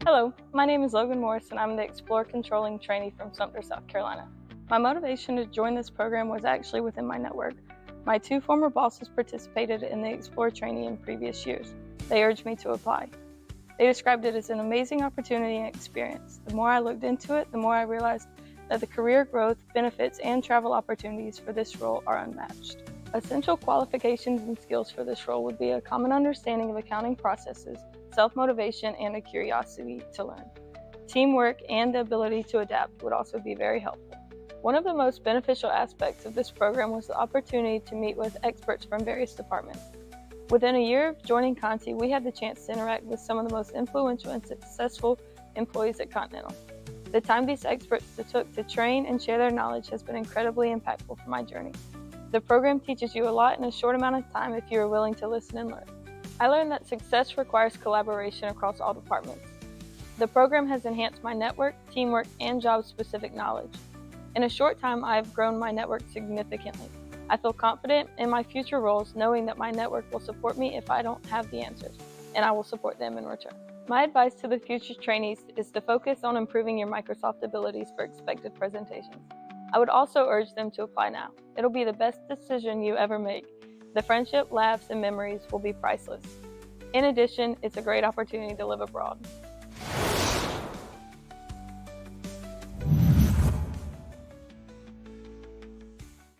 Hello, my name is Logan Morris and I'm the eXplore Controlling Trainee from Sumter, South Carolina. My motivation to join this program was actually within my network. My two former bosses participated in the eXplore Trainee in previous years. They urged me to apply. They described it as an amazing opportunity and experience. The more I looked into it, the more I realized that the career growth, benefits, and travel opportunities for this role are unmatched. Essential qualifications and skills for this role would be a common understanding of accounting processes, self-motivation, and a curiosity to learn. Teamwork and the ability to adapt would also be very helpful. One of the most beneficial aspects of this program was the opportunity to meet with experts from various departments. Within a year of joining Conti, we had the chance to interact with some of the most influential and successful employees at Continental. The time these experts took to train and share their knowledge has been incredibly impactful for my journey. The program teaches you a lot in a short amount of time if you are willing to listen and learn. I learned that success requires collaboration across all departments. The program has enhanced my network, teamwork, and job-specific knowledge. In a short time, I have grown my network significantly. I feel confident in my future roles, knowing that my network will support me if I don't have the answers, and I will support them in return. My advice to the future trainees is to focus on improving your Microsoft abilities for expected presentations. I would also urge them to apply now. It'll be the best decision you ever make. The friendship, laughs, and memories will be priceless. In addition, it's a great opportunity to live abroad.